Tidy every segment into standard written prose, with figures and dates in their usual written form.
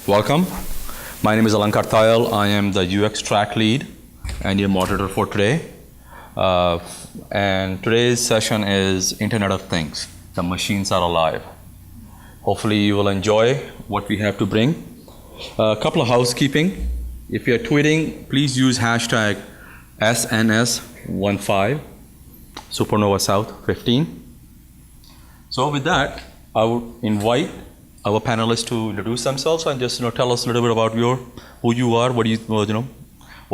Welcome. My name is Alankar Tayal. I am the UX track lead and your moderator for today. And today's session is Internet of Things. The machines are alive. Hopefully you will enjoy what we have to bring. A couple of housekeeping. If you're tweeting, please use hashtag SNS15, SuperNova South 15. So with that, I would invite our panelists to introduce themselves and just tell us a little bit about who you are, what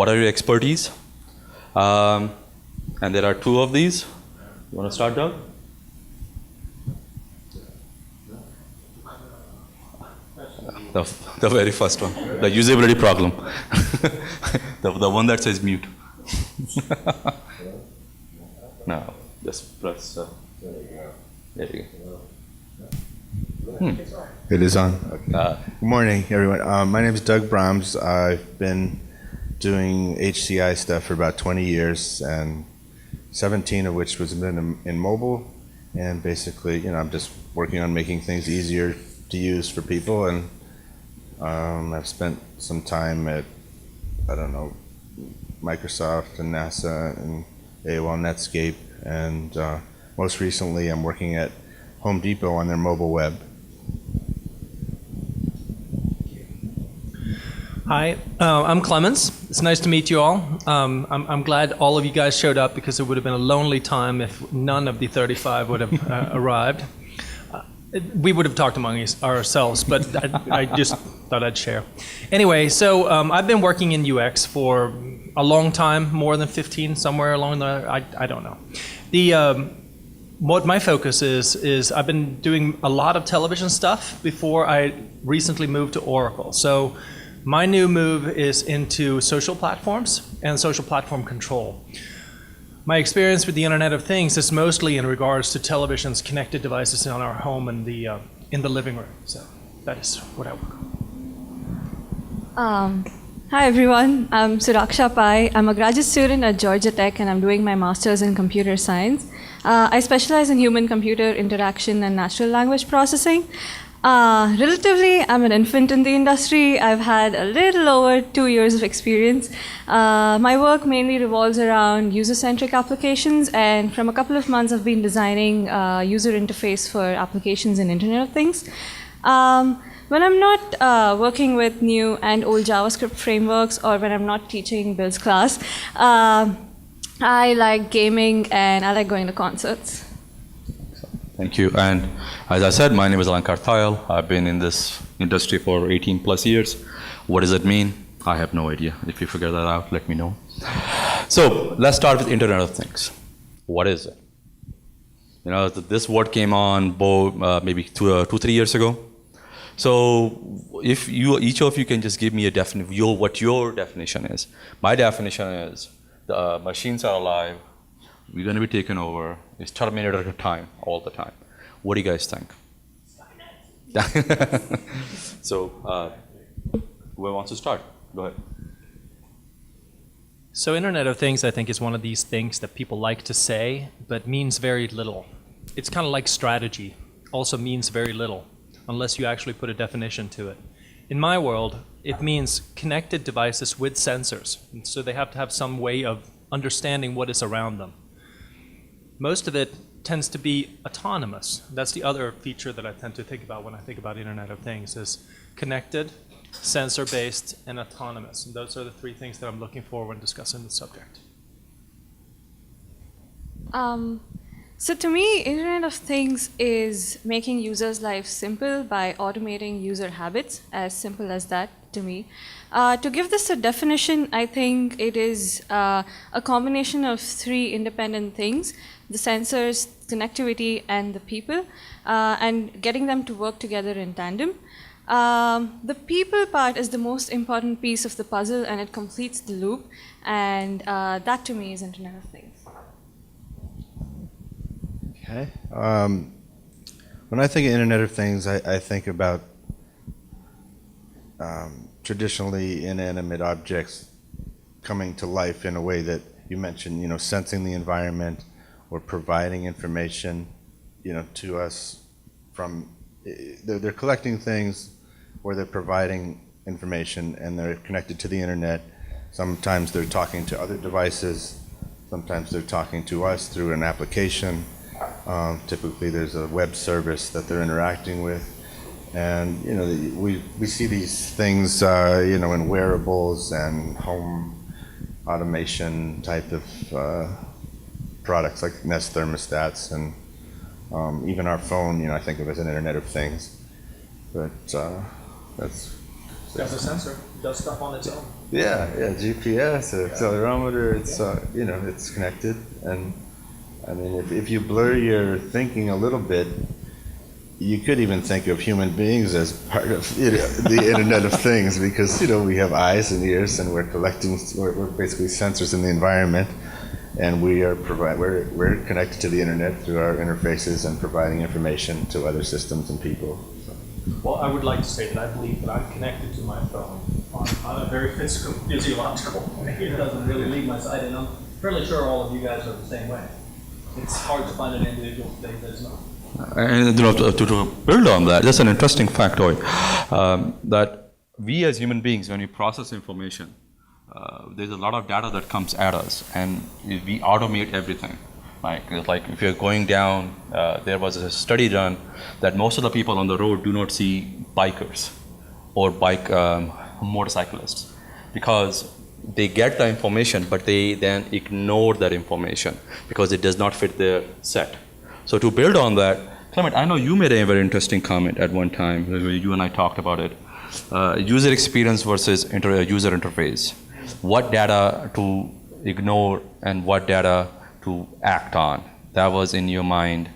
are your expertise. And there are two of these. You want to start, Doug? The very first one, the usability problem. the one that says mute. No, just press. There you go. It is on. Okay. Good morning, everyone. My name is Doug Brahms. I've been doing HCI stuff for about 20 years, and 17 of which was in mobile. And basically, I'm just working on making things easier to use for people. And I've spent some time at, Microsoft and NASA and AOL Netscape. And most recently, I'm working at Home Depot on their mobile web. Hi, I'm Klemens. It's nice to meet you all. I'm glad all of you guys showed up because it would have been a lonely time if none of the 35 would have arrived. We would have talked among ourselves, but I just thought I'd share. Anyway, so I've been working in UX for a long time, more than 15, somewhere along there, I don't know. What my focus is I've been doing a lot of television stuff before I recently moved to Oracle. So my new move is into social platforms and social platform control. My experience with the Internet of Things is mostly in regards to televisions, connected devices in our home and in the living room. So that is what I work on. Hi everyone, I'm Suraksha Pai. I'm a graduate student at Georgia Tech and I'm doing my master's in computer science. I specialize in human-computer interaction and natural language processing. Relatively, I'm an infant in the industry. I've had a little over 2 years of experience. My work mainly revolves around user-centric applications, and from a couple of months I've been designing user interface for applications in Internet of Things. When I'm not working with new and old JavaScript frameworks, or when I'm not teaching Bill's class, I like gaming and I like going to concerts. Thank you. And as I said, my name is Alankar Tayal. I've been in this industry for 18 plus years. What does it mean? I have no idea. If you figure that out, let me know. So let's start with Internet of Things. What is it? This word came on maybe 2-3 years ago. So if each of you can just give me a definition, what your definition is. My definition is the machines are alive. We're going to be taken over. It's terminated at a time, all the time. What do you guys think? So, whoever wants to start, go ahead. So Internet of Things, I think, is one of these things that people like to say, but means very little. It's kind of like strategy, also means very little, unless you actually put a definition to it. In my world, it means connected devices with sensors. And so they have to have some way of understanding what is around them. Most of it tends to be autonomous. That's the other feature that I tend to think about when I think about Internet of Things, is connected, sensor-based, and autonomous. And those are the three things that I'm looking for when discussing the subject. So to me, Internet of Things is making users' lives simple by automating user habits, as simple as that to me. To give this a definition, I think it is a combination of three independent things: the sensors, connectivity, and the people, and getting them to work together in tandem. The people part is the most important piece of the puzzle, and it completes the loop, and that to me is Internet of Things. Okay. When I think of Internet of Things, I think about traditionally inanimate objects coming to life in a way that you mentioned, sensing the environment or providing information, to us from, they're collecting things or they're providing information and they're connected to the internet. Sometimes they're talking to other devices. Sometimes they're talking to us through an application. Typically there's a web service that they're interacting with. And we see these things in wearables and home automation type of products like Nest thermostats, and even our phone, I think of as an Internet of Things. But that's As a sensor, it does stuff on its own. yeah, GPS, accelerometer, it's connected. And I mean, if you blur your thinking a little bit, you could even think of human beings as part of the Internet of Things, because we have eyes and ears, and we're basically sensors in the environment, and we're connected to the internet through our interfaces and providing information to other systems and people. So. Well, I would like to say that I believe that I'm connected to my phone on a very physiological way. It doesn't really leave my side, and I'm fairly sure all of you guys are the same way. It's hard to find an individual today that is not. And to build on that, just an interesting factoid, that we as human beings, when we process information, there's a lot of data that comes at us, and we automate everything. Like if you're going down, there was a study done that most of the people on the road do not see bikers or motorcyclists, because they get the information, but they then ignore that information because it does not fit their set. So to build on that, Clement, I know you made a very interesting comment at one time, where you and I talked about it. User experience versus user interface. What data to ignore and what data to act on. That was in your mind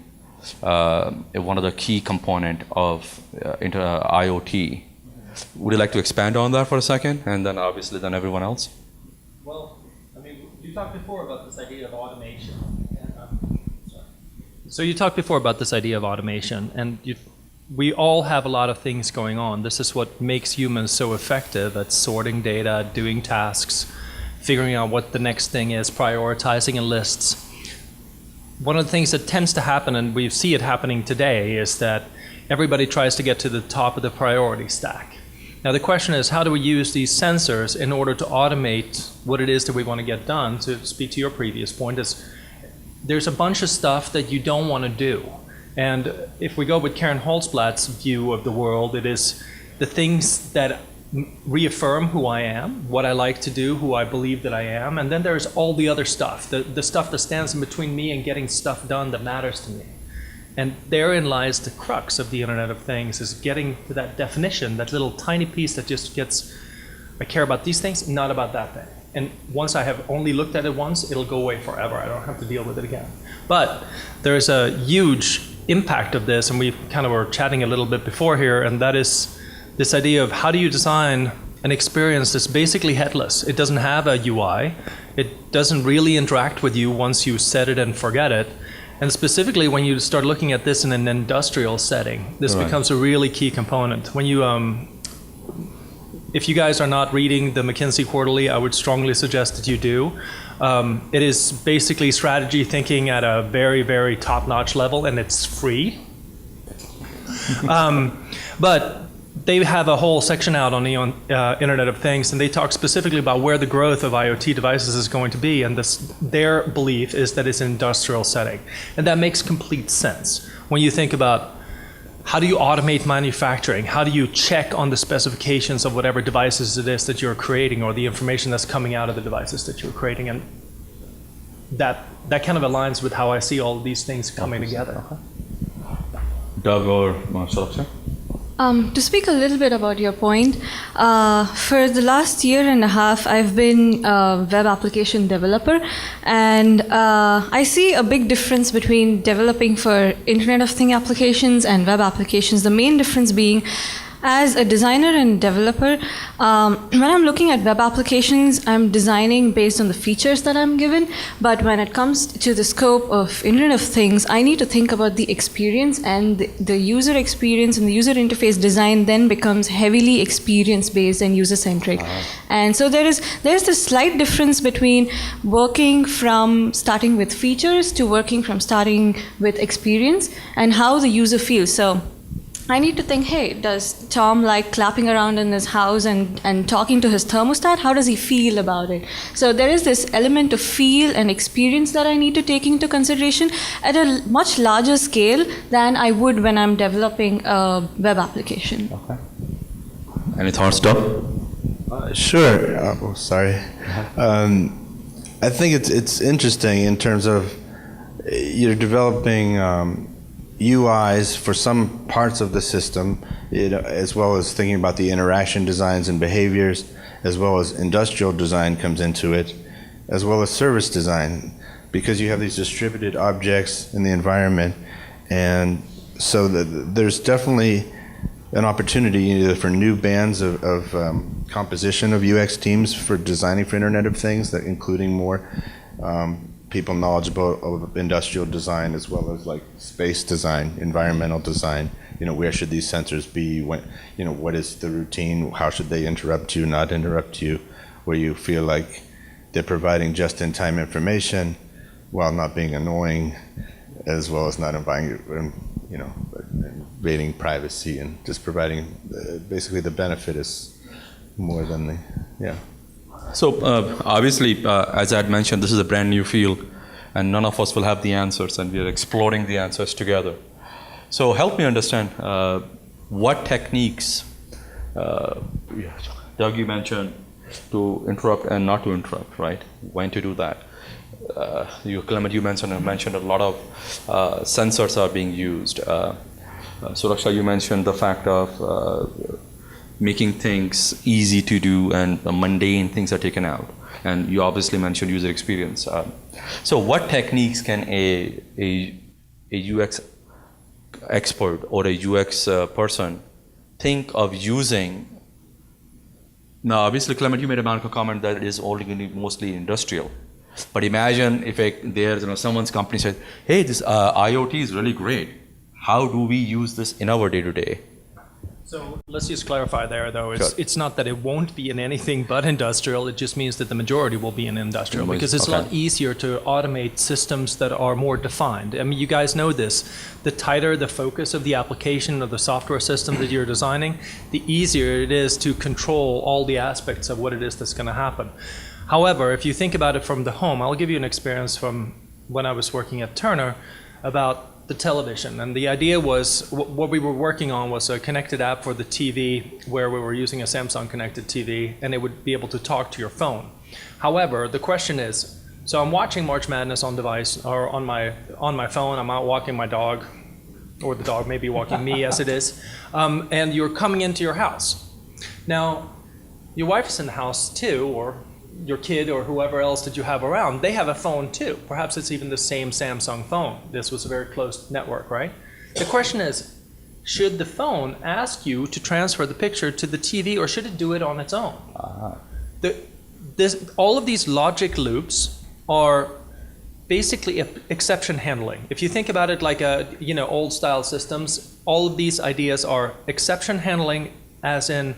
one of the key component of IoT. Would you like to expand on that for a second, and then obviously then everyone else? Well, I mean, you talked before about this idea of automation. So you talked before about this idea of automation, and we all have a lot of things going on. This is what makes humans so effective at sorting data, doing tasks, figuring out what the next thing is, prioritizing in lists. One of the things that tends to happen, and we see it happening today, is that everybody tries to get to the top of the priority stack. Now the question is, how do we use these sensors in order to automate what it is that we want to get done? To speak to your previous point, is there's a bunch of stuff that you don't want to do. And if we go with Karen Holzblatt's view of the world, it is the things that reaffirm who I am, what I like to do, who I believe that I am, and then there's all the other stuff, the stuff that stands in between me and getting stuff done that matters to me. And therein lies the crux of the Internet of Things, is getting to that definition, that little tiny piece that just gets, I care about these things, not about that thing. And once I have only looked at it once, it'll go away forever. I don't have to deal with it again. But there's a huge impact of this, and we kind of were chatting a little bit before here, and that is this idea of how do you design an experience that's basically headless. It doesn't have a UI. It doesn't really interact with you once you set it and forget it. And specifically when you start looking at this in an industrial setting, this becomes a really key component. When you if you guys are not reading the McKinsey Quarterly, I would strongly suggest that you do. It is basically strategy thinking at a very, very top-notch level, and it's free. But they have a whole section out on the Internet of Things, and they talk specifically about where the growth of IoT devices is going to be, and their belief is that it's an industrial setting. And that makes complete sense. When you think about how do you automate manufacturing? How do you check on the specifications of whatever devices it is that you're creating, or the information that's coming out of the devices that you're creating? And that kind of aligns with how I see all of these things coming together. Doug or Suraksha? To speak a little bit about your point, for the last year and a half, I've been a web application developer, and I see a big difference between developing for Internet of Things applications and web applications. The main difference being, as a designer and developer, when I'm looking at web applications, I'm designing based on the features that I'm given. But when it comes to the scope of Internet of Things, I need to think about the experience, and the user experience and the user interface design then becomes heavily experience-based and user-centric. And so there's this slight difference between working from starting with features to working from starting with experience and how the user feels. So I need to think, hey, does Tom like clapping around in his house and talking to his thermostat? How does he feel about it? So there is this element of feel and experience that I need to take into consideration at a much larger scale than I would when I'm developing a web application. Okay. Any thoughts, Doug? Sure. Sorry. I think it's interesting in terms of you're developing UIs for some parts of the system, as well as thinking about the interaction designs and behaviors, as well as industrial design comes into it, as well as service design, because you have these distributed objects in the environment. And so there's definitely an opportunity either for new bands of composition of UX teams for designing for Internet of Things, that including more people knowledgeable of industrial design, as well as like space design, environmental design. Where should these sensors be? When, what is the routine? How should they interrupt you, not interrupt you? Where you feel like they're providing just-in-time information while not being annoying, as well as not invading privacy, and just providing basically the benefit is more than the, yeah. So obviously, as I had mentioned, this is a brand new field, and none of us will have the answers, and we are exploring the answers together. So help me understand what techniques, Doug, you mentioned to interrupt and not to interrupt, right? When to do that. Clement, you mentioned a lot of sensors are being used. Suraksha, you mentioned the fact of making things easy to do and mundane things are taken out. And you obviously mentioned user experience. So what techniques can a UX expert or a UX person think of using? Now, obviously, Clement, you made a comment that it is only going to be mostly industrial. But imagine if there's someone's company says, hey, this IoT is really great. How do we use this in our day-to-day? So let's just clarify there, though. Sure. It's not that it won't be in anything but industrial. It just means that the majority will be in industrial, because it's a lot easier to automate systems that are more defined. I mean, you guys know this. The tighter the focus of the application or the software system that you're designing, the easier it is to control all the aspects of what it is that's going to happen. However, if you think about it from the home, I'll give you an experience from when I was working at Turner about the television. And the idea was, what we were working on was a connected app for the TV, where we were using a Samsung connected TV, and it would be able to talk to your phone. However, the question is, so I'm watching March Madness on device or on my phone. I'm out walking my dog, or the dog may be walking me as it is, and you're coming into your house. Now, your wife is in the house too, or your kid or whoever else that you have around, they have a phone too. Perhaps it's even the same Samsung phone. This was a very close network, right? The question is, should the phone ask you to transfer the picture to the TV, or should it do it on its own? All of these logic loops are basically exception handling. If you think about it like old style systems, all of these ideas are exception handling, as in,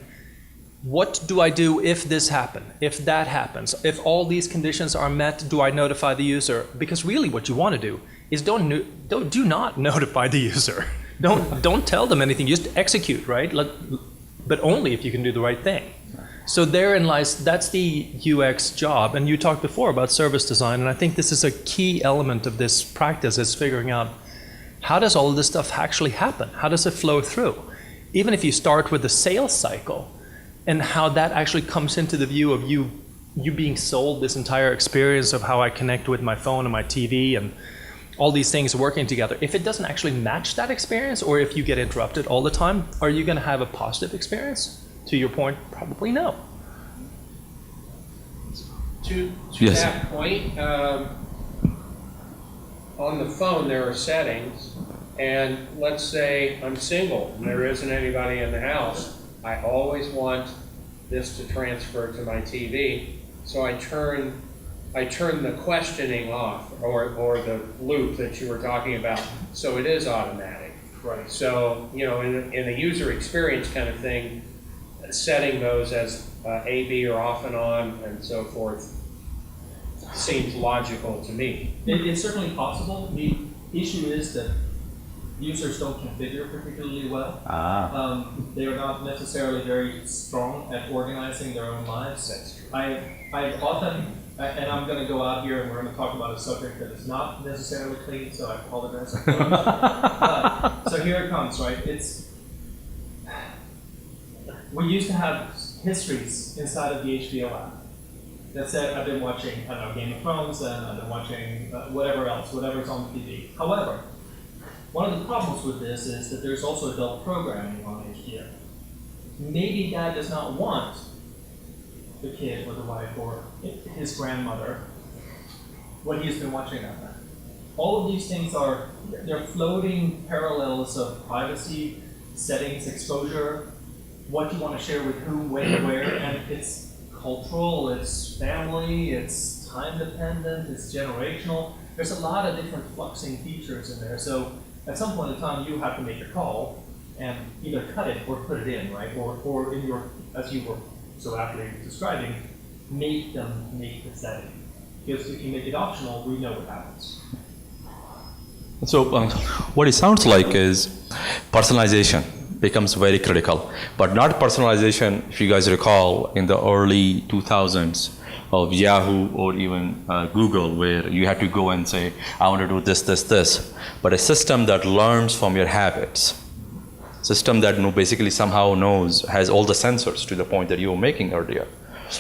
what do I do if this happens, if that happens, if all these conditions are met, do I notify the user? Because really what you want to do is do not notify the user. Don't tell them anything, just execute, right? But only if you can do the right thing. So therein lies, that's the UX job. And you talked before about service design, and I think this is a key element of this practice, is figuring out, how does all of this stuff actually happen? How does it flow through? Even if you start with the sales cycle, and how that actually comes into the view of you being sold this entire experience of how I connect with my phone and my TV and all these things working together. If it doesn't actually match that experience, or if you get interrupted all the time, are you going to have a positive experience? To your point, probably no. To Yes. that point, on the phone there are settings, and let's say I'm single and there isn't anybody in the house. I always want this to transfer to my TV, so I turn the questioning off, or the loop that you were talking about, so it is automatic. Right. So, in the user experience kind of thing, setting those as A, B, or off and on, and so forth, seems logical to me. It's certainly possible. The issue is that users don't configure particularly well. They are not necessarily very strong at organizing their own lives. That's true. I've often, and I'm going to go out here and we're going to talk about a subject that is not necessarily clean, so I apologize. So here it comes, right? We used to have histories inside of the HBO app that said, I've been watching, I don't know, Game of Thrones, and I've been watching whatever else, whatever's on the TV. However, one of the problems with this is that there's also adult programming on HBO. Maybe dad does not want the kid or the wife or his grandmother what he's been watching that night. All of these things they're floating parallels of privacy, settings, exposure, what you want to share with whom, when, where, and it's cultural, it's family, it's time dependent, it's generational. There's a lot of different fluxing features in there. So at some point in time, you have to make a call and either cut it or put it in, right? Or in your, as you were so aptly describing, make them make the setting. Because if you make it optional, we know what happens. So what it sounds like is personalization becomes very critical, but not personalization, if you guys recall, in the early 2000s of Yahoo or even Google, where you had to go and say, I want to do this, this, this, but a system that learns from your habits, system that basically somehow knows, has all the sensors to the point that you were making earlier.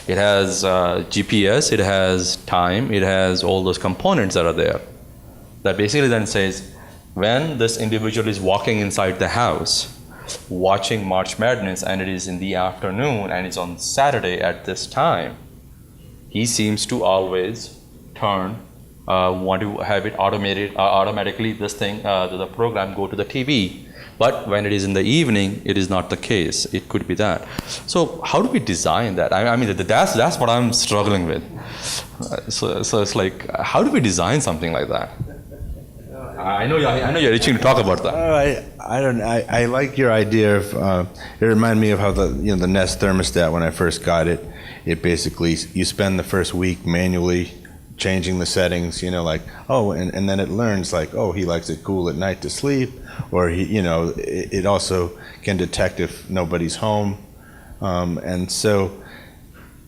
It has GPS, it has time, it has all those components that are there. That basically then says, when this individual is walking inside the house, watching March Madness, and it is in the afternoon, and it's on Saturday at this time, he seems to always want to have it automated, automatically, this thing, the program go to the TV. But when it is in the evening, it is not the case. It could be that. So how do we design that? I mean, that's what I'm struggling with. So it's like, how do we design something like that? I know you're itching to talk about that. I like your idea of. It reminded me of how the Nest thermostat, when I first got it. It basically, you spend the first week manually changing the settings, like, and then it learns, like, he likes it cool at night to sleep, or it also can detect if nobody's home, and so,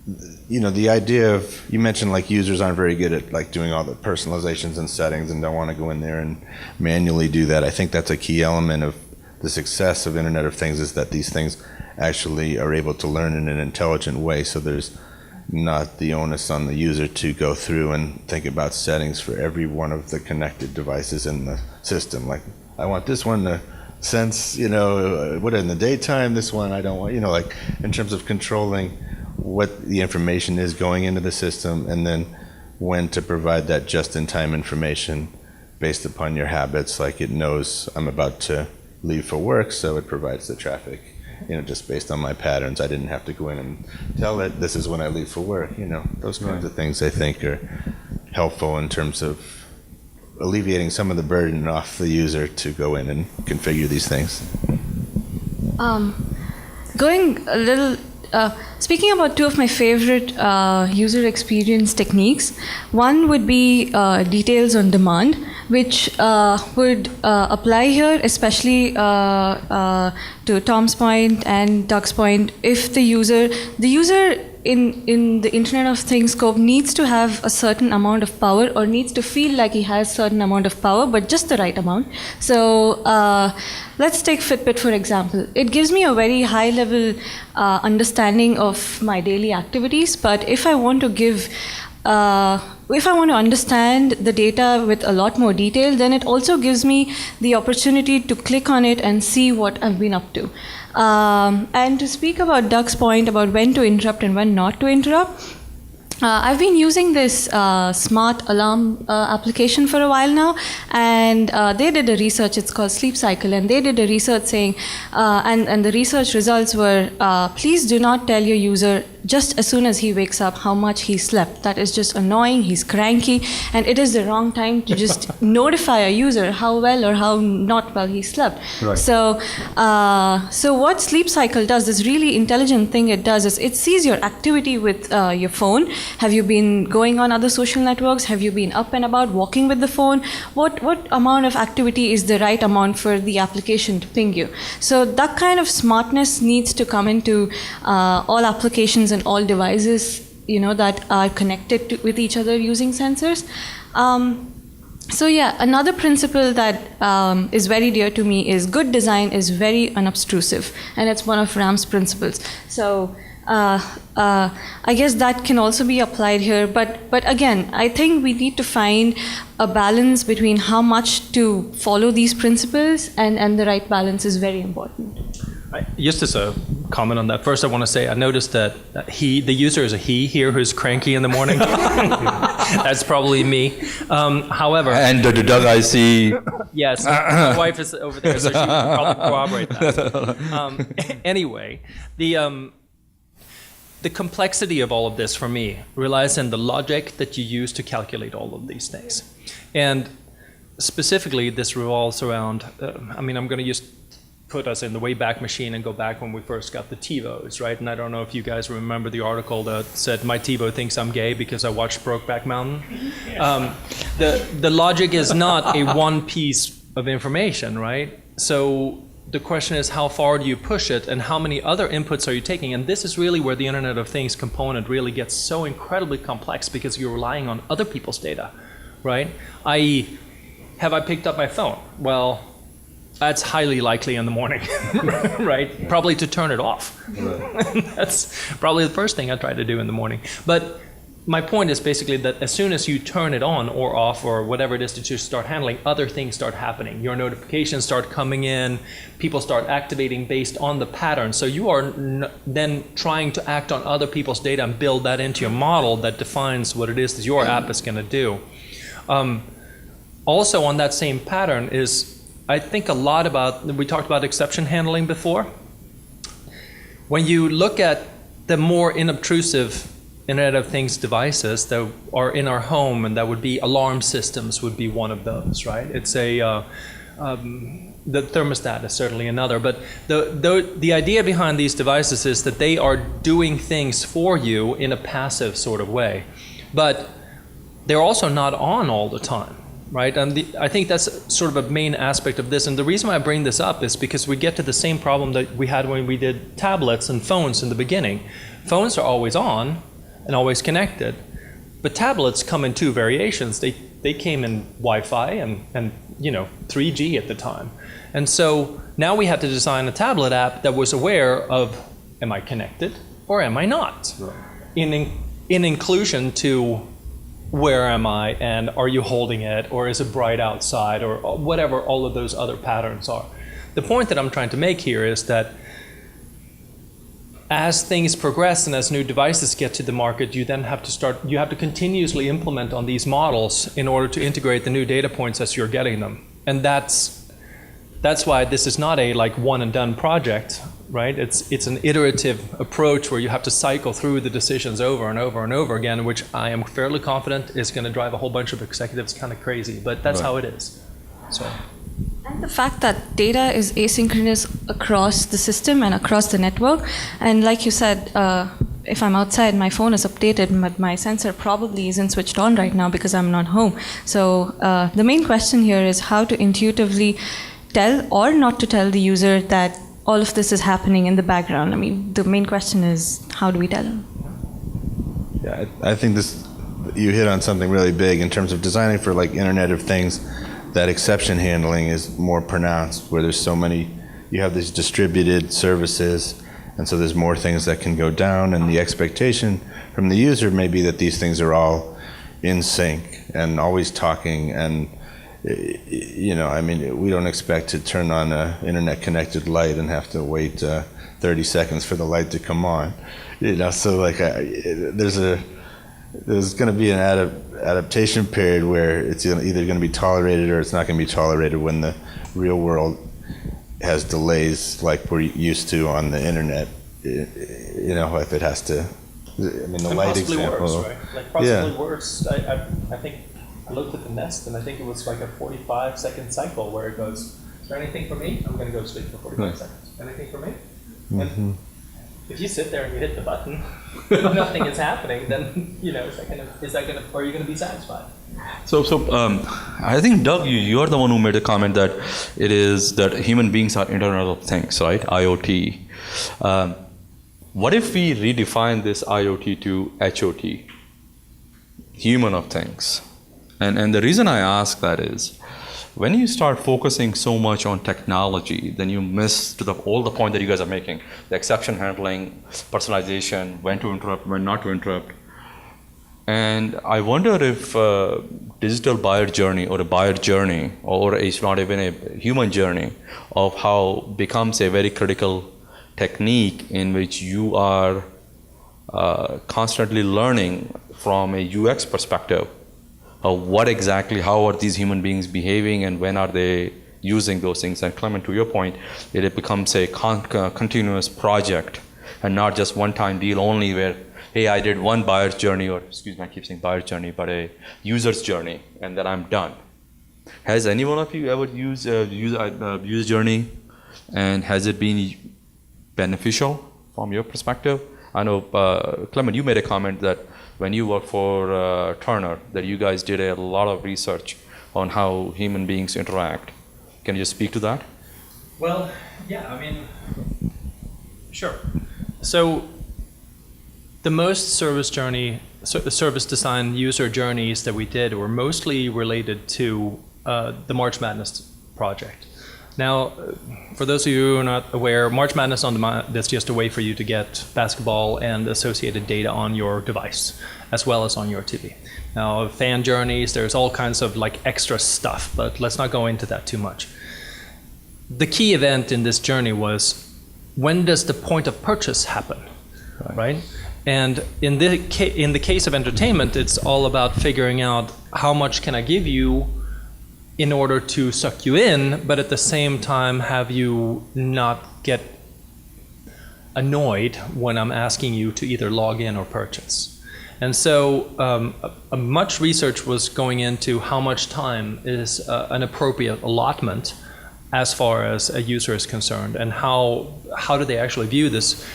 the idea of, you mentioned, like, users aren't very good at, like, doing all the personalizations and settings and don't want to go in there and manually do that. I think that's a key element of the success of Internet of Things, is that these things actually are able to learn in an intelligent way, so there's not the onus on the user to go through and think about settings for every one of the connected devices in the system. Like, I want this one to sense, what in the daytime, this one I don't want, like, in terms of controlling what the information is going into the system, and then when to provide that just-in-time information based upon your habits. Like, it knows I'm about to leave for work, so it provides the traffic, just based on my patterns. I didn't have to go in and tell it, this is when I leave for work. Those kinds of things I think are helpful in terms of alleviating some of the burden off the user to go in and configure these things. Going a little, speaking about two of my favorite user experience techniques, one would be details on demand, which would apply here, especially to Tom's point and Doug's point. If the user in the Internet of Things scope needs to have a certain amount of power, or needs to feel like he has a certain amount of power, but just the right amount. So let's take Fitbit, for example. It gives me a very high level understanding of my daily activities, but if I want to understand the data with a lot more detail, then it also gives me the opportunity to click on it and see what I've been up to. And to speak about Doug's point about when to interrupt and when not to interrupt, I've been using this smart alarm application for a while now, and they did a research, it's called Sleep Cycle, and they did a research saying, and the research results were, please do not tell your user just as soon as he wakes up how much he slept. That is just annoying, he's cranky, and it is the wrong time to just notify a user how well or how not well he slept. Right. So what Sleep Cycle does, this really intelligent thing it does, is it sees your activity with your phone. Have you been going on other social networks? Have you been up and about walking with the phone? What amount of activity is the right amount for the application to ping you? So that kind of smartness needs to come into all applications and all devices, that are connected with each other using sensors. So yeah, another principle that is very dear to me is good design is very unobtrusive, and it's one of Ram's principles. So I guess that can also be applied here, but again, I think we need to find a balance between how much to follow these principles, and the right balance is very important. Just as a comment on that, first I want to say I noticed that the user is a he here who's cranky in the morning. That's probably me. However, And the Doug I see. yes, my wife is over there, so she can probably corroborate that. Anyway, the complexity of all of this for me relies in the logic that you use to calculate all of these things. And specifically, this revolves around, I'm going to just put us in the Wayback Machine and go back when we first got the TiVos, right? And I don't know if you guys remember the article that said, my TiVo thinks I'm gay because I watched Brokeback Mountain. The logic is not a one piece of information, right? So the question is, how far do you push it, and how many other inputs are you taking? And this is really where the Internet of Things component really gets so incredibly complex, because you're relying on other people's data, right? I.e., have I picked up my phone? Well, that's highly likely in the morning, right? Probably to turn it off. Right. That's probably the first thing I try to do in the morning. But my point is basically that as soon as you turn it on or off or whatever it is that you start handling, other things start happening. Your notifications start coming in, people start activating based on the pattern. So you are then trying to act on other people's data and build that into your model that defines what it is that your app is going to do. Also on that same pattern is, I think a lot about, we talked about exception handling before. When you look at the more inobtrusive Internet of Things devices that are in our home, and that would be alarm systems would be one of those, right? It's the thermostat is certainly another, but the idea behind these devices is that they are doing things for you in a passive sort of way, but they're also not on all the time. Right, and I think that's sort of a main aspect of this. And the reason why I bring this up is because we get to the same problem that we had when we did tablets and phones in the beginning. Phones are always on and always connected, but tablets come in two variations. They came in Wi-Fi and 3G at the time. And so now we had to design a tablet app that was aware of, am I connected or am I not? Right. In inclusion to, where am I, and are you holding it, or is it bright outside, or whatever all of those other patterns are. The point that I'm trying to make here is that as things progress and as new devices get to the market, you then have to continuously implement on these models in order to integrate the new data points as you're getting them. And that's why this is not a one and done project, right? It's an iterative approach where you have to cycle through the decisions over and over and over again, which I am fairly confident is going to drive a whole bunch of executives kind of crazy, but that's how it is. So. And the fact that data is asynchronous across the system and across the network, and like you said, if I'm outside, my phone is updated, but my sensor probably isn't switched on right now because I'm not home. So the main question here is how to intuitively tell or not to tell the user that all of this is happening in the background. I mean, the main question is, how do we tell them? Yeah, I think you hit on something really big in terms of designing for Internet of Things. That exception handling is more pronounced, where there's so many, you have these distributed services, and so there's more things that can go down, and the expectation from the user may be that these things are all in sync and always talking, and we don't expect to turn on an internet-connected light and have to wait 30 seconds for the light to come on. So there's going to be an adaptation period where it's either going to be tolerated or it's not going to be tolerated when the real world has delays like we're used to on the internet. If it has to I mean, the And light possibly example. worse, right? Like possibly Yeah. worse. I think I looked at the Nest, and I think it was like a 45-second cycle where it goes, is there anything for me? I'm going to go sleep for 45 seconds. Anything for me? And if you sit there and you hit the button, nothing is happening, then, are you going to be satisfied? So, I think, Doug, you're the one who made a comment that it is that human beings are Internet of Things, right? IoT. What if we redefine this IoT to HOT, Human of Things? And the reason I ask that is, when you start focusing so much on technology, then you miss all the point that you guys are making, the exception handling, personalization, when to interrupt, when not to interrupt. And I wonder if digital buyer journey or a buyer journey, or it's not even a human journey, of how becomes a very critical technique in which you are constantly learning from a UX perspective. What exactly, how are these human beings behaving, and when are they using those things? And Clement, to your point, it becomes a continuous project and not just one-time deal only where, hey, I did one buyer's journey, or excuse me, I keep saying buyer's journey, but a user's journey, and then I'm done. Has any one of you ever used a user journey, and has it been beneficial from your perspective? I know, Clement, you made a comment that when you worked for Turner, that you guys did a lot of research on how human beings interact. Can you just speak to that? Well, yeah, I mean, sure. So the most service design user journeys that we did were mostly related to the March Madness project. Now, for those of you who are not aware, March Madness on Demand is just a way for you to get basketball and associated data on your device, as well as on your TV. Now, fan journeys, there's all kinds of like extra stuff, but let's not go into that too much. The key event in this journey was, when does the point of purchase happen, right? And in the case of entertainment, it's all about figuring out how much can I give you in order to suck you in, but at the same time have you not get annoyed when I'm asking you to either log in or purchase. And so much research was going into how much time is an appropriate allotment as far as a user is concerned, and how do they actually view this.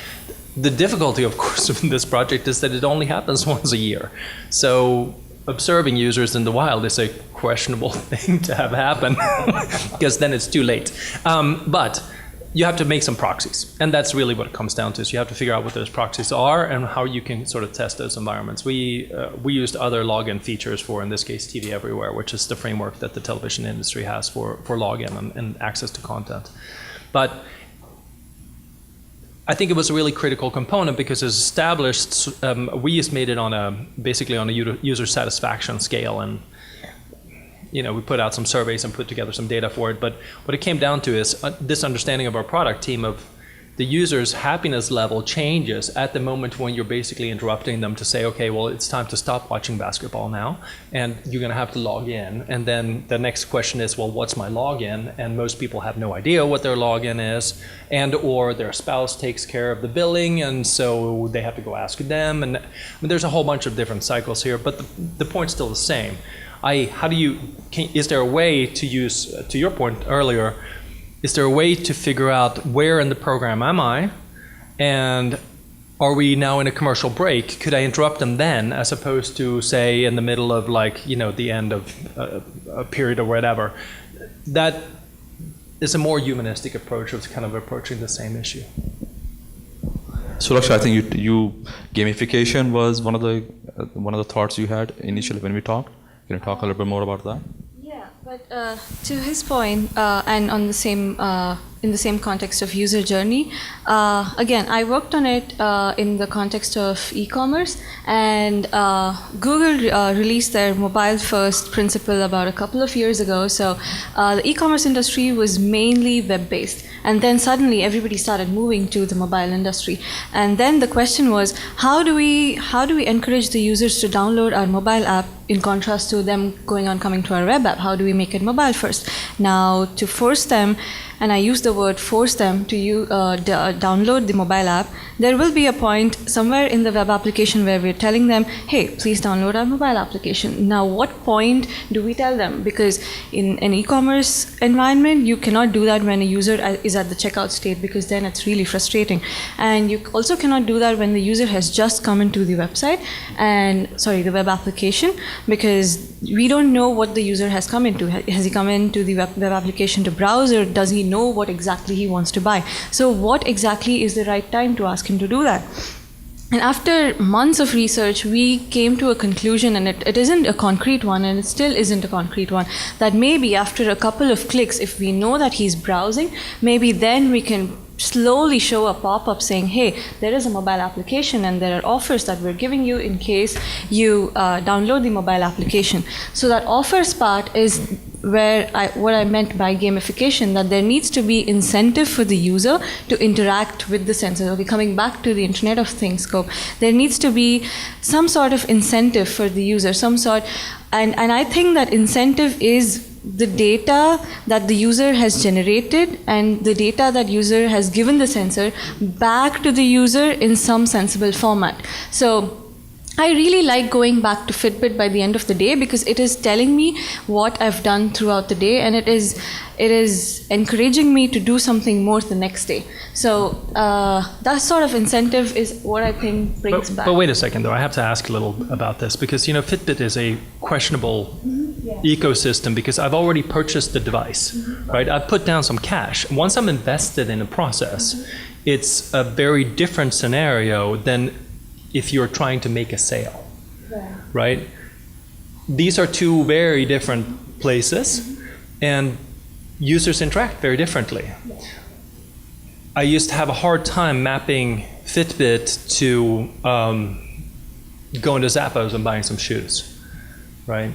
The difficulty, of course, of this project is that it only happens once a year. So observing users in the wild is a questionable thing to have happen because then it's too late. But you have to make some proxies, and that's really what it comes down to. So you have to figure out what those proxies are and how you can sort of test those environments. We used other login features for, in this case, TV Everywhere, which is the framework that the television industry has for login and access to content. But I think it was a really critical component because it's established, we just made it basically on a user satisfaction scale, and we put out some surveys and put together some data for it. But what it came down to is this understanding of our product team of the user's happiness level changes at the moment when you're basically interrupting them to say, okay, well, it's time to stop watching basketball now, and you're going to have to log in. And then the next question is, well, what's my login? And most people have no idea what their login is, and or their spouse takes care of the billing, and so they have to go ask them. And I mean, there's a whole bunch of different cycles here, but the point's still the same. Is there a way to use, to your point earlier, is there a way to figure out where in the program am I, and are we now in a commercial break? Could I interrupt them then, as opposed to, say, in the middle of the end of a period or whatever? That is a more humanistic approach of kind of approaching the same issue. So, Laksha, I think gamification was one of the thoughts you had initially when we talked. Can you talk a little bit more about that? Yeah, but to his point, and on the same in the same context of user journey, again, I worked on it in the context of e-commerce, and Google released their mobile-first principle about a couple of years ago. So the e-commerce industry was mainly web-based. And then suddenly everybody started moving to the mobile industry. And then the question was, how do we encourage the users to download our mobile app in contrast to them coming to our web app? How do we make it mobile first? Now, to force them, and I use the word force them to download the mobile app, there will be a point somewhere in the web application where we're telling them, hey, please download our mobile application. Now, what point do we tell them? Because in an e-commerce environment, you cannot do that when a user is at the checkout state, because then it's really frustrating. And you also cannot do that when the user has just come into the website, the web application, because we don't know what the user has come into. Has he come into the web application to browse, or does he know what exactly he wants to buy? So what exactly is the right time to ask him to do that? And after months of research, we came to a conclusion, and it isn't a concrete one, and it still isn't a concrete one, that maybe after a couple of clicks, if we know that he's browsing, maybe then we can slowly show a pop-up saying, hey, there is a mobile application and there are offers that we're giving you in case you download the mobile application. So that offers part is where what I meant by gamification, that there needs to be incentive for the user to interact with the sensor. Okay, coming back to the Internet of Things scope, there needs to be some sort of incentive for the user, and I think that incentive is the data that the user has generated and the data that user has given the sensor back to the user in some sensible format. So I really like going back to Fitbit by the end of the day, because it is telling me what I've done throughout the day, and it is encouraging me to do something more the next day. So that sort of incentive is what I think brings back. But wait a second, though. I have to ask a little about this, because Fitbit is a questionable ecosystem, because I've already purchased the device, right? I've put down some cash. Once I'm invested in a process, it's a very different scenario than if you're trying to make a sale, right? These are two very different places, and users interact very differently. I used to have a hard time mapping Fitbit to going to Zappos and buying some shoes, right?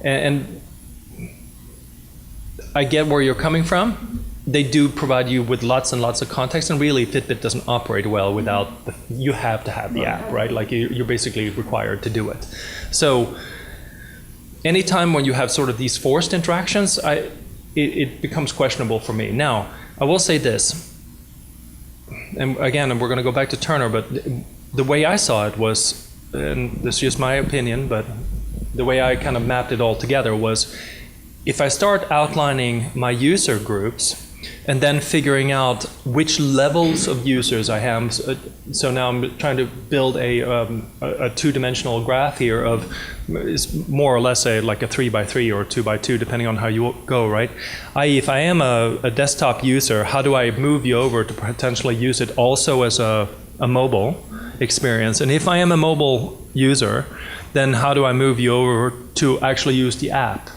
And I get where you're coming from. They do provide you with lots and lots of context, and really Fitbit doesn't operate well without you have to have the app, right? Like you're basically required to do it. So anytime when you have sort of these forced interactions, it becomes questionable for me. Now, I will say this, and again, we're going to go back to Turner, but the way I saw it was, and this is just my opinion, but the way I kind of mapped it all together was, if I start outlining my user groups and then figuring out which levels of users I have, so now I'm trying to build a two-dimensional graph here of, it's more or less like a 3x3 or 2x2, depending on how you go, right? I.e., if I am a desktop user, how do I move you over to potentially use it also as a mobile experience? And if I am a mobile user, then how do I move you over to actually use the app?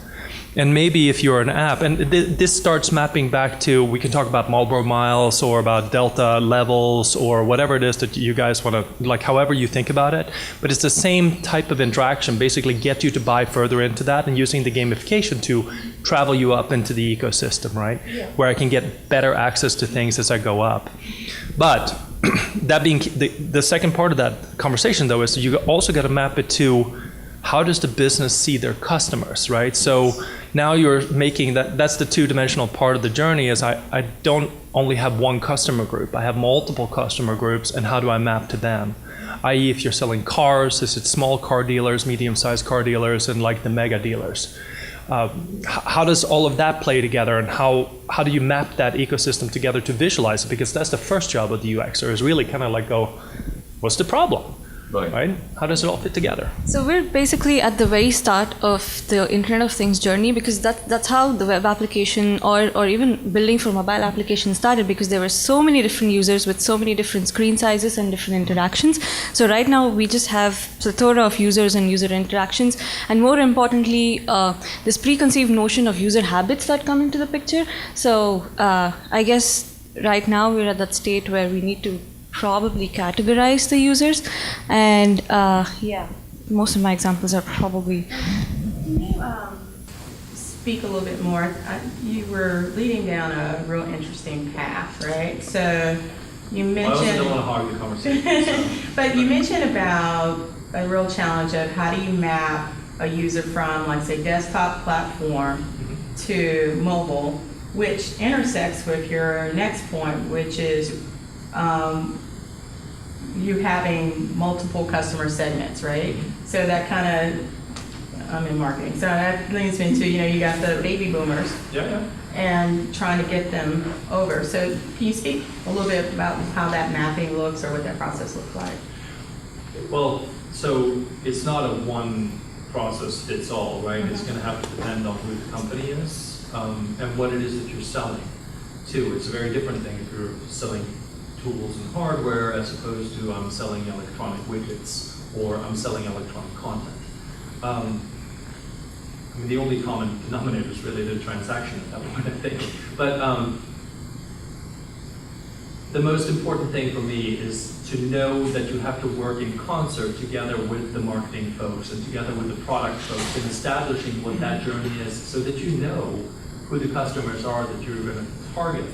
And maybe if you're an app, and this starts mapping back to, we can talk about Marlboro miles or about Delta levels or whatever it is that you guys want to, like however you think about it, but it's the same type of interaction, basically get you to buy further into that, and using the gamification to travel you up into the ecosystem, right? Yeah. Where I can get better access to things as I go up. But that being the second part of that conversation, though, is you also got to map it to, how does the business see their customers, right? So now you're making that's the two-dimensional part of the journey, is I don't only have one customer group, I have multiple customer groups, and how do I map to them? I.e., if you're selling cars, is it small car dealers, medium-sized car dealers, and like the mega dealers? How does all of that play together, and how do you map that ecosystem together to visualize it? Because that's the first job of the UXer, is really kind of like go, what's the problem? Right? How does it all fit together? So we're basically at the very start of the Internet of Things journey, because that's how the web application or even building for mobile application started, because there were so many different users with so many different screen sizes and different interactions. So right now we just have plethora of users and user interactions, and more importantly, this preconceived notion of user habits that come into the picture. So I guess right now we're at that state where we need to probably categorize the users, and most of my examples are probably. Can you speak a little bit more, you were leading down a real interesting path, right? So you mentioned. I also don't want to hog the conversation. So. But you mentioned about a real challenge of how do you map a user from, like, say, desktop platform to mobile, which intersects with your next point, which is you having multiple customer segments, right? So that kind of, I'm in marketing, so that leads me to, you got the baby boomers. Yeah. And trying to get them over. So can you speak a little bit about how that mapping looks or what that process looks like? Well, so it's not a one process fits all, right? It's going to have to depend on who the company is and what it is that you're selling too. It's a very different thing if you're selling tools and hardware as opposed to I'm selling electronic widgets or I'm selling electronic content. I mean, the only common denominator is really the transaction at that point, I think. But the most important thing for me is to know that you have to work in concert together with the marketing folks and together with the product folks in establishing what that journey is so that you know who the customers are that you're going to target,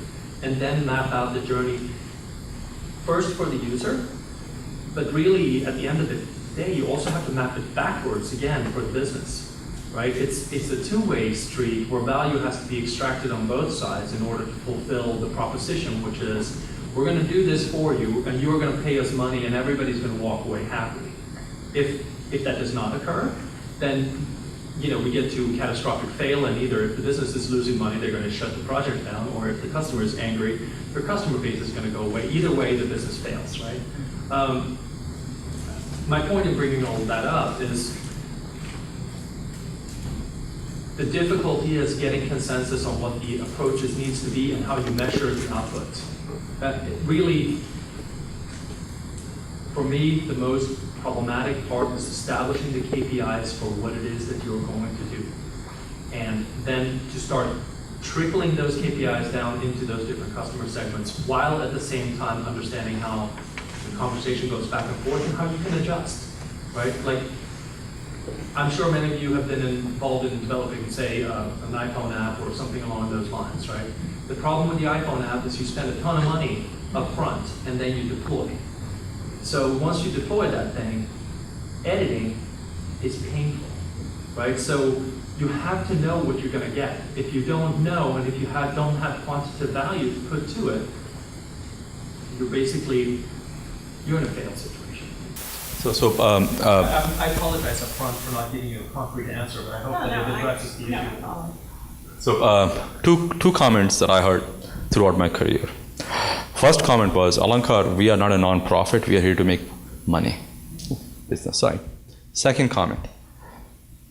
and then map out the journey first for the user, but really at the end of the day, you also have to map it backwards again for the business, right? It's a two-way street where value has to be extracted on both sides in order to fulfill the proposition, which is, we're going to do this for you, and you're going to pay us money, and everybody's going to walk away happy. If that does not occur, then we get to catastrophic fail, and either if the business is losing money, they're going to shut the project down, or if the customer is angry, their customer base is going to go away. Either way, the business fails, right? My point in bringing all of that up is the difficulty is getting consensus on what the approaches needs to be and how you measure the output. Really, for me, the most problematic part is establishing the KPIs for what it is that you're going to do. And then to start trickling those KPIs down into those different customer segments while at the same time understanding how the conversation goes back and forth and how you can adjust, right? Like, I'm sure many of you have been involved in developing, say, an iPhone app or something along those lines, right? The problem with the iPhone app is you spend a ton of money up front and then you deploy. So once you deploy that thing, editing is painful, right? So you have to know what you're going to get. If you don't know, and if you don't have quantitative value to put to it, you're in a failed situation. I I apologize up front for not giving you a concrete answer, but I hope that it addresses the issue. Two comments that I heard throughout my career. First comment was, Alankar, we are not a non-profit, we are here to make money, business side. Second comment,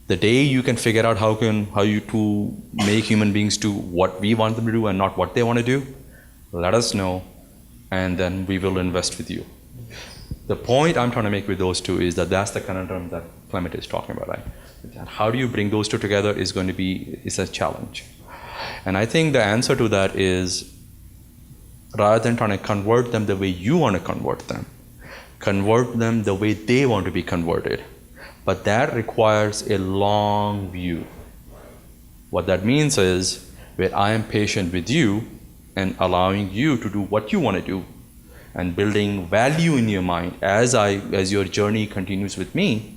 the day you can figure out how you to make human beings do what we want them to do and not what they want to do, let us know, and then we will invest with you. The point I'm trying to make with those two is that that's the conundrum that Clement is talking about, right? How do you bring those two together is a challenge. And I think the answer to that is, rather than trying to convert them the way you want to convert them the way they want to be converted. But that requires a long view. What that means is, where I am patient with you and allowing you to do what you want to do and building value in your mind as your journey continues with me,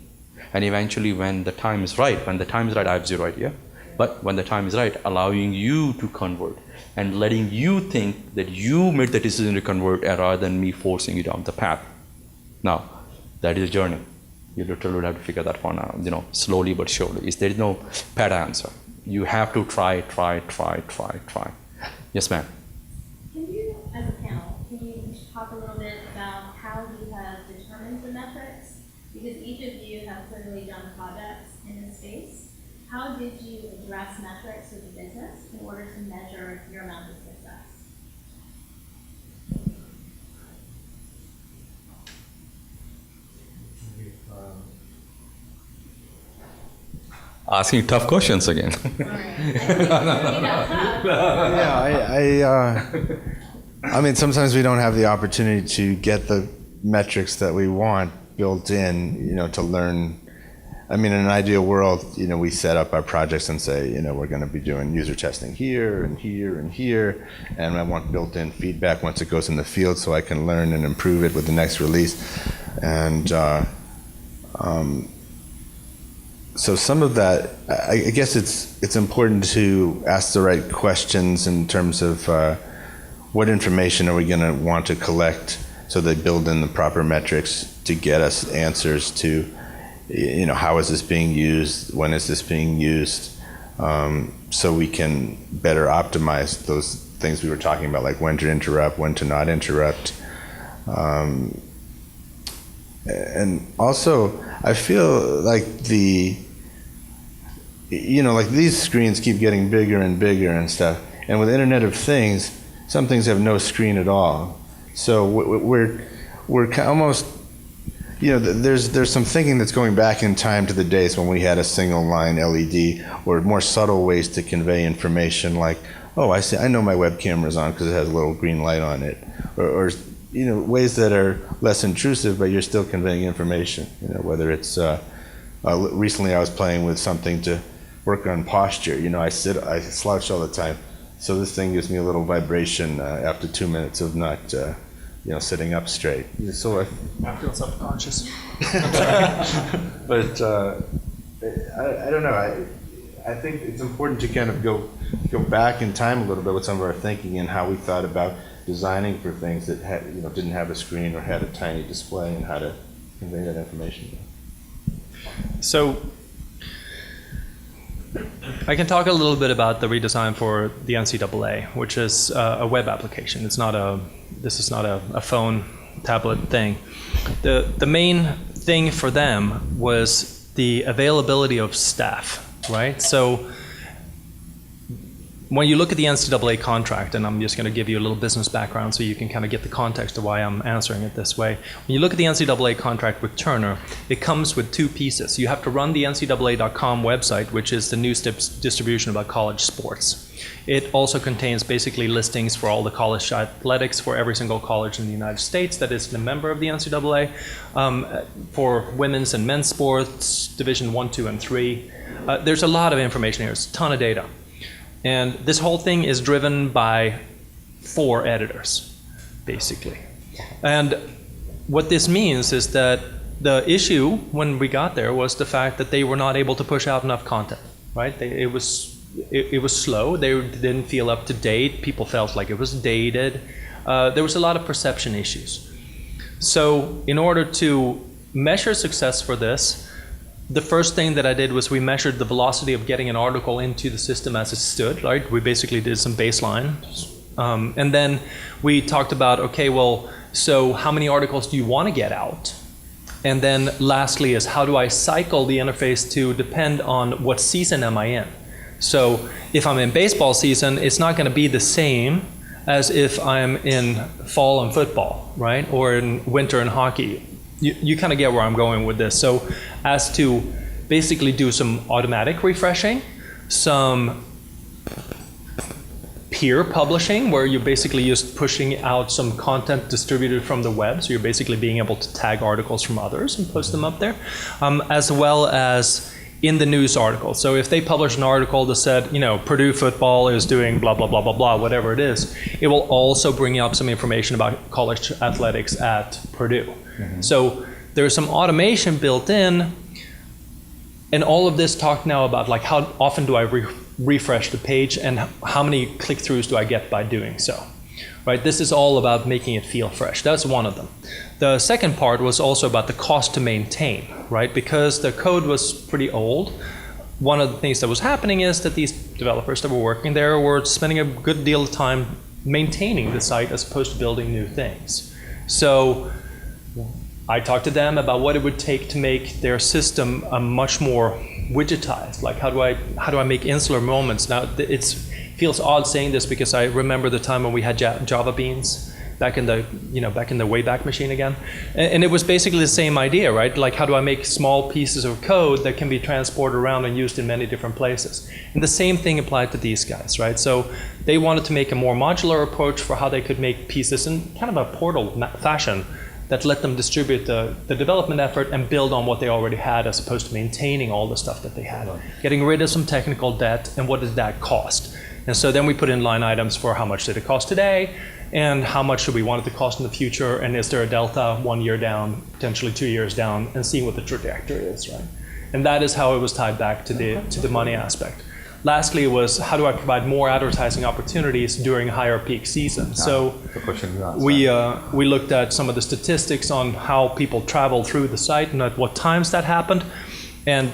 and eventually when the time is right, I have zero idea, but when the time is right, allowing you to convert and letting you think that you made the decision to convert rather than me forcing you down the path. Now, that is a journey. You literally will have to figure that one out, slowly but surely. There is no pat answer. You have to try. Yes, ma'am. Can you, as a panel, talk a little bit about how you have determined the metrics? Because each of you have clearly done projects in this space. How did you address metrics with the business in order to measure your amount of success? Asking tough questions again. I mean, sometimes we don't have the opportunity to get the metrics that we want built in, to learn I mean, in an ideal world, we set up our projects and say, we're going to be doing user testing here and here and here, and I want built-in feedback once it goes in the field so I can learn and improve it with the next release. And so some of that, I guess it's important to ask the right questions in terms of what information are we going to want to collect, so they build in the proper metrics to get us answers to, how is this being used, when is this being used, so we can better optimize those things we were talking about, like when to interrupt, when to not interrupt. And also, I feel like like these screens keep getting bigger and bigger and stuff. And with Internet of Things, some things have no screen at all. So we're almost, there's some thinking that's going back in time to the days when we had a single line LED, or more subtle ways to convey information, like, oh, I know my web camera's on because it has a little green light on it, or ways that are less intrusive, but you're still conveying information. Whether it's recently I was playing with something to work on posture. I slouch all the time, so this thing gives me a little vibration after 2 minutes of not sitting up straight. So I feel subconscious. But I don't know. I think it's important to kind of go back in time a little bit with some of our thinking and how we thought about designing for things that didn't have a screen or had a tiny display, and how to convey that information. So I can talk a little bit about the redesign for the NCAA, which is a web application. This is not a phone, tablet thing. The main thing for them was the availability of staff, right? So when you look at the NCAA contract, and I'm just going to give you a little business background so you can kind of get the context of why I'm answering it this way. When you look at the NCAA contract with Turner, it comes with two pieces. You have to run the NCAA.com website, which is the news distribution about college sports. It also contains basically listings for all the college athletics for every single college in the United States that is a member of the NCAA, for women's and men's sports, Division 1, 2, and 3. There's a lot of information here. It's a ton of data. And this whole thing is driven by 4 editors, basically. And what this means is that the issue when we got there was the fact that they were not able to push out enough content, right? It was slow. They didn't feel up to date. People felt like it was dated. There was a lot of perception issues. So in order to measure success for this, the first thing that I did was we measured the velocity of getting an article into the system as it stood, right? We basically did some baseline. And then we talked about, okay, well, so how many articles do you want to get out? And then lastly is, how do I cycle the interface to depend on what season am I in? So if I'm in baseball season, it's not going to be the same as if I'm in fall and football, right? Or in winter and hockey. You kind of get where I'm going with this. So as to basically do some automatic refreshing, some peer publishing, where you're basically just pushing out some content distributed from the web. So you're basically being able to tag articles from others and post them up there, as well as in the news article. So if they publish an article that said, Purdue football is doing blah, blah, blah, blah, blah, whatever it is, it will also bring up some information about college athletics at Purdue. Mm-hmm. So there's some automation built in, and all of this talk now about like how often do I refresh the page and how many click-throughs do I get by doing so. Right? This is all about making it feel fresh. That's one of them. The second part was also about the cost to maintain, right? Because the code was pretty old. One of the things that was happening is that these developers that were working there were spending a good deal of time maintaining the site as opposed to building new things. So I talked to them about what it would take to make their system a much more widgetized. Like how do I make insular moments? Now it feels odd saying this because I remember the time when we had Java Beans back in the Wayback Machine again, and it was basically the same idea, right? Like how do I make small pieces of code that can be transported around and used in many different places? And the same thing applied to these guys, right? So they wanted to make a more modular approach for how they could make pieces in kind of a portal fashion that let them distribute the development effort and build on what they already had, as opposed to maintaining all the stuff that they had. Getting rid of some technical debt, and what does that cost? And so then we put in line items for how much did it cost today, and how much do we want it to cost in the future, and is there a delta 1 year down, potentially 2 years down, and seeing what the trajectory is, right? And that is how it was tied back to the money aspect. Lastly was, how do I provide more advertising opportunities during higher peak season? So we looked at some of the statistics on how people travel through the site and at what times that happened. And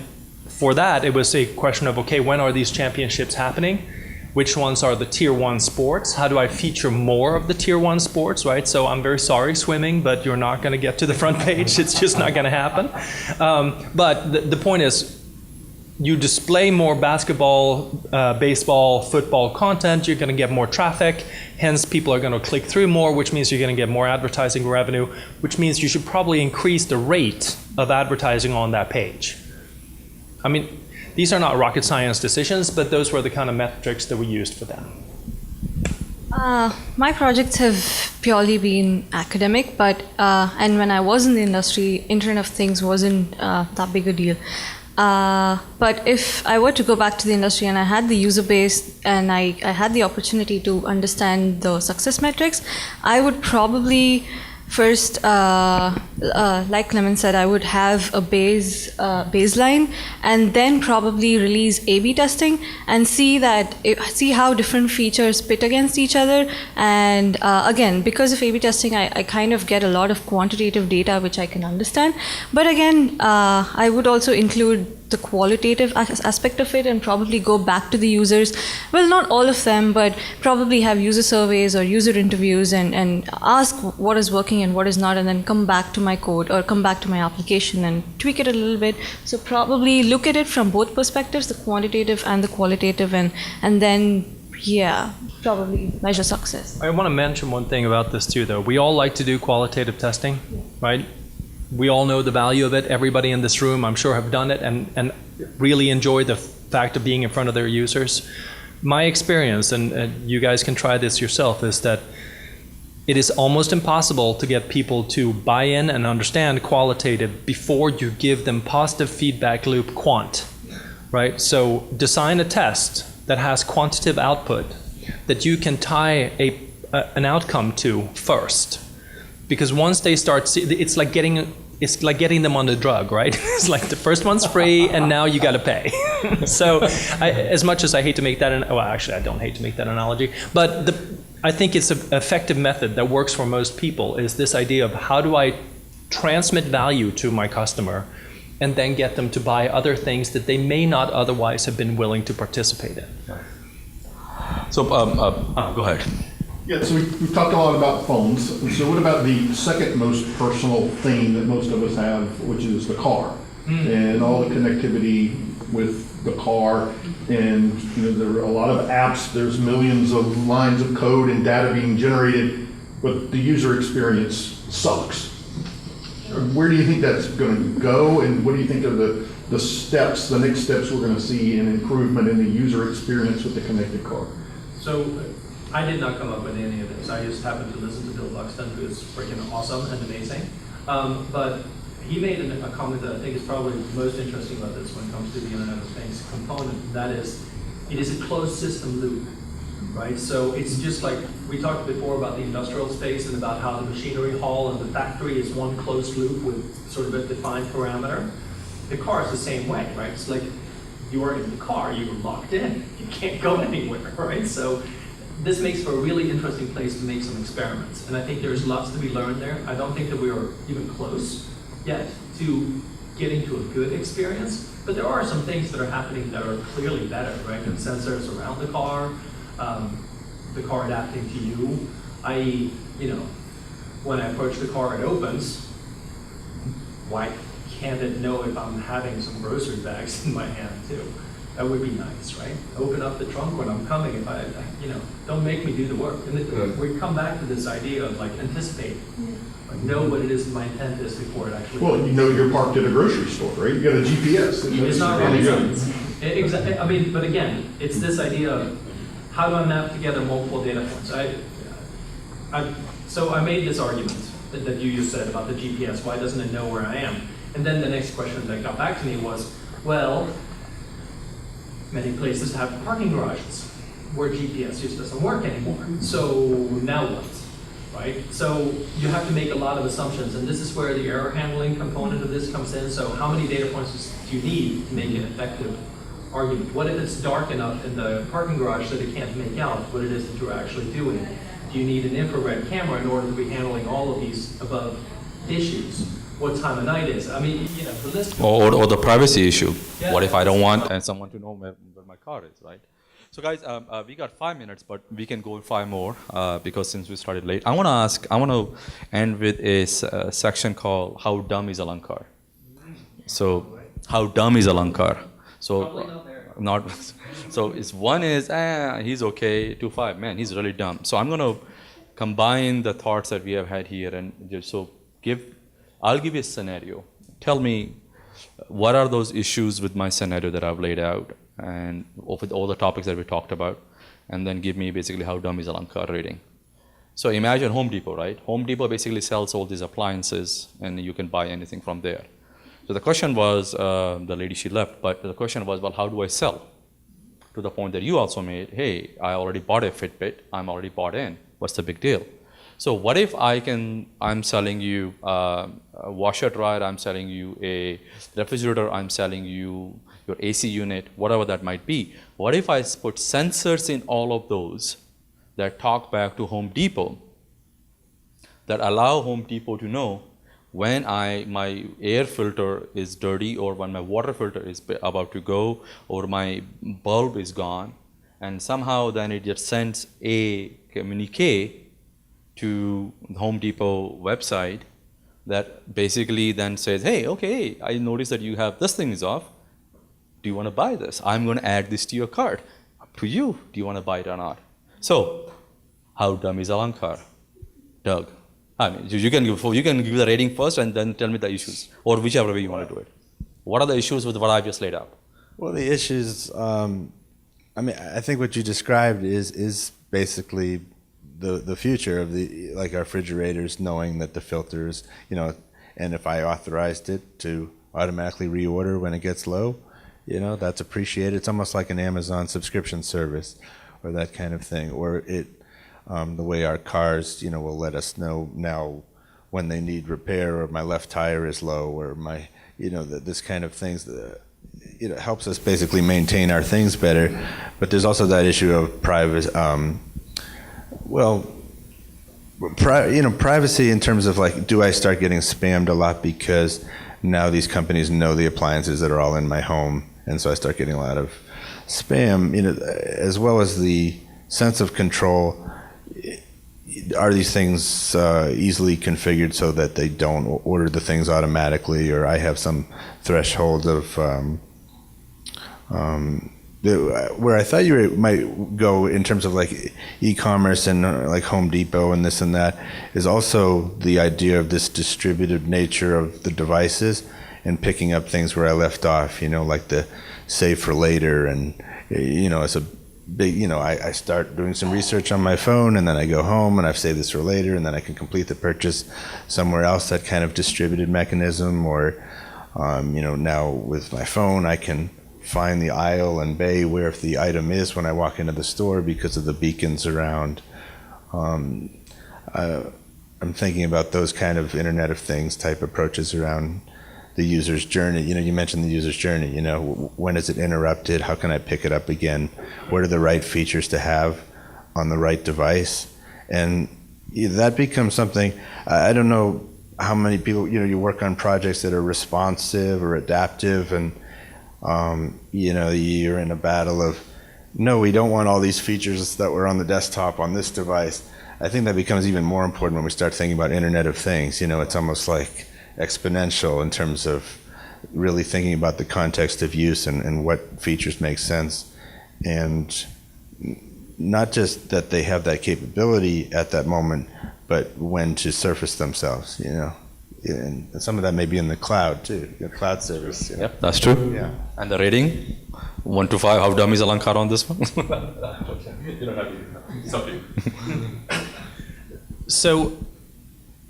for that, it was a question of, okay, when are these championships happening? Which ones are the tier 1 sports? How do I feature more of the tier 1 sports, right? So I'm very sorry, swimming, but you're not going to get to the front page. It's just not going to happen. But the point is, you display more basketball, baseball, football content, you're going to get more traffic. Hence, people are going to click through more, which means you're going to get more advertising revenue, which means you should probably increase the rate of advertising on that page. I mean, these are not rocket science decisions, but those were the kind of metrics that we used for them. My projects have purely been academic, but and when I was in the industry, Internet of Things wasn't that big a deal. But if I were to go back to the industry and I had the user base and I had the opportunity to understand the success metrics, I would probably first, like Klemens said, I would have a baseline, and then probably release A/B testing and see how different features pit against each other. And again, because of A/B testing, I kind of get a lot of quantitative data which I can understand. But again, I would also include the qualitative aspect of it and probably go back to the users. Well, not all of them, but probably have user surveys or user interviews and ask what is working and what is not, and then come back to my code or come back to my application and tweak it a little bit. So probably look at it from both perspectives, the quantitative and the qualitative, and then, yeah, probably measure success. I want to mention one thing about this too, though. We all like to do qualitative testing, right? We all know the value of it. Everybody in this room, I'm sure, have done it and really enjoy the fact of being in front of their users. My experience, and you guys can try this yourself, is that it is almost impossible to get people to buy in and understand qualitative before you give them positive feedback loop quant, right? So design a test that has quantitative output that you can tie an outcome to first. Because once they start, it's like getting them on the drug, right? It's like the first one's free, and now you got to pay. So, as much as I hate to make that, well, actually, I don't hate to make that analogy, but I think it's an effective method that works for most people. Is this idea of how do I transmit value to my customer, and then get them to buy other things that they may not otherwise have been willing to participate in. So, go ahead. Yeah, so we've talked a lot about phones. So what about the second most personal thing that most of us have, which is the car, and all the connectivity with the car? And there are a lot of apps. There's millions of lines of code and data being generated, but the user experience sucks. Where do you think that's going to go, and what do you think are the steps, the next steps we're going to see in improvement in the user experience with the connected car? So I did not come up with any of this. I just happened to listen to Bill Buxton, who is freaking awesome and amazing. But he made a comment that I think is probably most interesting about this when it comes to the Internet of Things component. That is, it is a closed system loop, right? So it's just like we talked before about the industrial space and about how the machinery hall and the factory is one closed loop with sort of a defined parameter. The car is the same way, right? It's like you are in the car, you're locked in, you can't go anywhere, right? So this makes for a really interesting place to make some experiments. And I think there's lots to be learned there. I don't think that we are even close yet to getting to a good experience, but there are some things that are happening that are clearly better, right? And sensors around the car adapting to you, i.e., when I approach the car, it opens. Why can't it know if I'm having some grocery bags in my hand too? That would be nice, right? Open up the trunk when I'm coming. If I don't make me do the work. And we come back to this idea of like anticipate, like know what it is my intent is before it actually. Well, you're parked at a grocery store, right? You got a GPS. It's not rocket science. Exactly. I mean, but again, it's this idea of how do I map together multiple data points? So I made this argument that you just said about the GPS. Why doesn't it know where I am? And then the next question that got back to me was, well, many places have parking garages where GPS just doesn't work anymore. So now what? Right? So you have to make a lot of assumptions, and this is where the error handling component of this comes in. So how many data points do you need to make an effective argument? What if it's dark enough in the parking garage that it can't make out what it is that you're actually doing? Do you need an infrared camera in order to be handling all of these above issues? What time of night is it? I mean, you know, the list. Or the privacy issue. Yeah. What if I don't want someone to know where my car is, right? So guys, we got 5 minutes, but we can go 5 more because since we started late. I want to end with a section called "How Dumb is Alankar?" So, how dumb is Alankar? So, Probably not there. not. So, it's one is he's okay. 2-5, man, he's really dumb. So I'm going to combine the thoughts that we have had here and just I'll give you a scenario. Tell me what are those issues with my scenario that I've laid out, and with all the topics that we talked about, and then give me basically how dumb is Alankar rating. So imagine Home Depot, right? Home Depot basically sells all these appliances, and you can buy anything from there. So the question was, the lady, she left, but the question was, well, how do I sell? To the point that you also made, hey, I already bought a Fitbit, I'm already bought in, what's the big deal? So what if I'm selling you a washer dryer, I'm selling you a refrigerator, I'm selling you your AC unit, whatever that might be. What if I put sensors in all of those that talk back to Home Depot, that allow Home Depot to know when my air filter is dirty, or when my water filter is about to go, or my bulb is gone, and somehow then it just sends a communique to the Home Depot website that basically then says, hey, okay, I noticed that you have this thing is off. Do you want to buy this? I'm going to add this to your cart. Up to you. Do you want to buy it or not? So, how dumb is Alankar? Doug. I mean, you can give the rating first and then tell me the issues, or whichever way you want to do it. What are the issues with what I just laid out? Well, the issues, I mean, I think what you described is basically the future of like our refrigerators, knowing that the filters, and if I authorized it to automatically reorder when it gets low, that's appreciated. It's almost like an Amazon subscription service or that kind of thing. Or the way our cars, will let us know now when they need repair, or my left tire is low, or my, this kind of things. It helps us basically maintain our things better. But there's also that issue of privacy. Privacy in terms of like, do I start getting spammed a lot because now these companies know the appliances that are all in my home, and so I start getting a lot of spam, as well as the sense of control. Are these things easily configured so that they don't order the things automatically, or I have some threshold of where I thought you might go in terms of like e-commerce and like Home Depot and this and that, is also the idea of this distributed nature of the devices and picking up things where I left off, like the save for later, and it's a big, I start doing some research on my phone, and then I go home and I've saved this for later, and then I can complete the purchase somewhere else, that kind of distributed mechanism. Or now with my phone I can find the aisle and bay where if the item is when I walk into the store because of the beacons around. I'm thinking about those kind of Internet of Things type approaches around the user's journey. You mentioned the user's journey. When is it interrupted? How can I pick it up again? What are the right features to have on the right device? And that becomes something, I don't know how many people, you work on projects that are responsive or adaptive, and you're in a battle of, no, we don't want all these features that were on the desktop on this device. I think that becomes even more important when we start thinking about Internet of Things. It's almost like exponential in terms of really thinking about the context of use and what features make sense. And not just that they have that capability at that moment, but when to surface themselves, And some of that may be in the cloud too, your cloud service. Yep, that's true. Yeah. And the rating, 1 to 5, how dumb is Alankar on this one? So,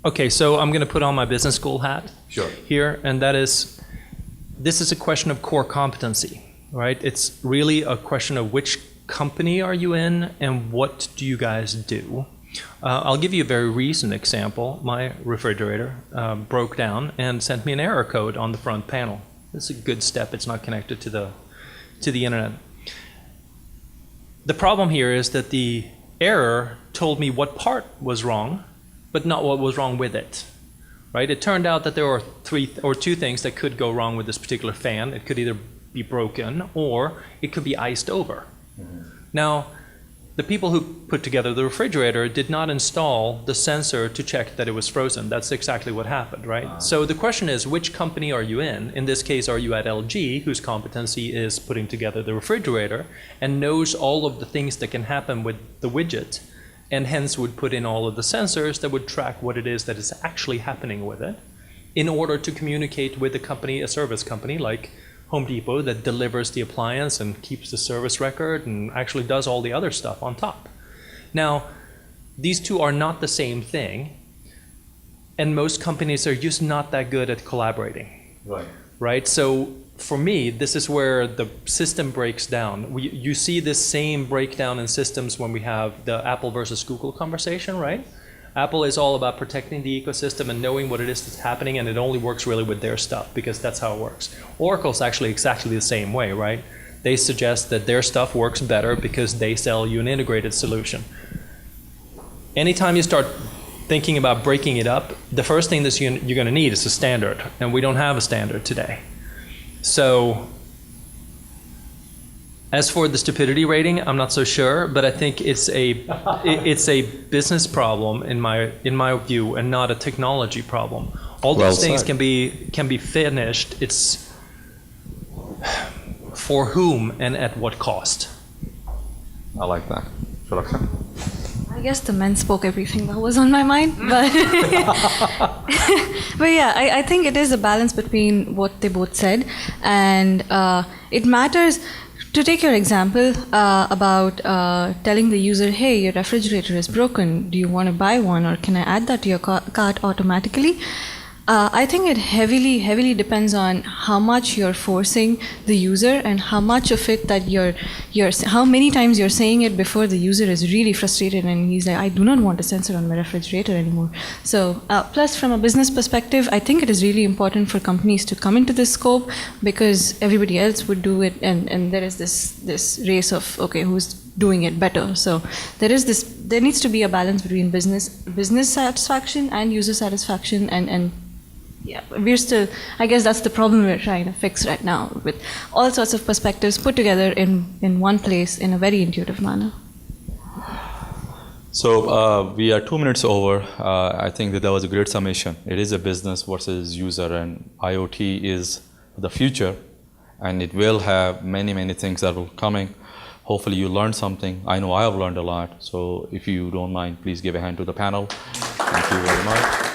Okay, so I'm going to put on my business school hat here, and that is, this is a question of core competency, right? It's really a question of which company are you in and what do you guys do? I'll give you a very recent example. My refrigerator broke down and sent me an error code on the front panel. This is a good step. It's not connected to the internet. The problem here is that the error told me what part was wrong, but not what was wrong with it. Right? It turned out that there were two things that could go wrong with this particular fan. It could either be broken or it could be iced over. Now, the people who put together the refrigerator did not install the sensor to check that it was frozen. That's exactly what happened, right? So the question is, which company are you in? In this case, are you at LG, whose competency is putting together the refrigerator and knows all of the things that can happen with the widget, and hence would put in all of the sensors that would track what it is that is actually happening with it in order to communicate with the company, a service company like Home Depot, that delivers the appliance and keeps the service record and actually does all the other stuff on top. Now, these two are not the same thing, and most companies are just not that good at collaborating. Right? So for me, this is where the system breaks down. You see this same breakdown in systems when we have the Apple versus Google conversation, right? Apple is all about protecting the ecosystem and knowing what it is that's happening, and it only works really with their stuff because that's how it works. Oracle's actually exactly the same way, right? They suggest that their stuff works better because they sell you an integrated solution. Anytime you start thinking about breaking it up, the first thing that you're going to need is a standard, and we don't have a standard today. So as for the stupidity rating, I'm not so sure, but I think it's a business problem in my view, and not a technology problem. All those things can be finished. It's for whom and at what cost. I like that. Suraksha? I guess the men spoke everything that was on my mind, but but yeah, I think it is a balance between what they both said, and it matters. To take your example about telling the user, hey, your refrigerator is broken, do you want to buy one, or can I add that to your cart automatically? I think it heavily depends on how much you're forcing the user and how much of it that how many times you're saying it before the user is really frustrated and he's like, I do not want a sensor on my refrigerator anymore. So plus from a business perspective, I think it is really important for companies to come into this scope because everybody else would do it, and there is this race of, okay, who's doing it better. So there needs to be a balance between business satisfaction and user satisfaction, and yeah, we're still, I guess that's the problem we're trying to fix right now, with all sorts of perspectives put together in one place in a very intuitive manner. So we are 2 minutes over. I think that was a great summation. It is a business versus user, and IoT is the future, and it will have many things that will coming. Hopefully you learned something. I know I have learned a lot. So if you don't mind, please give a hand to the panel. Thank you very much.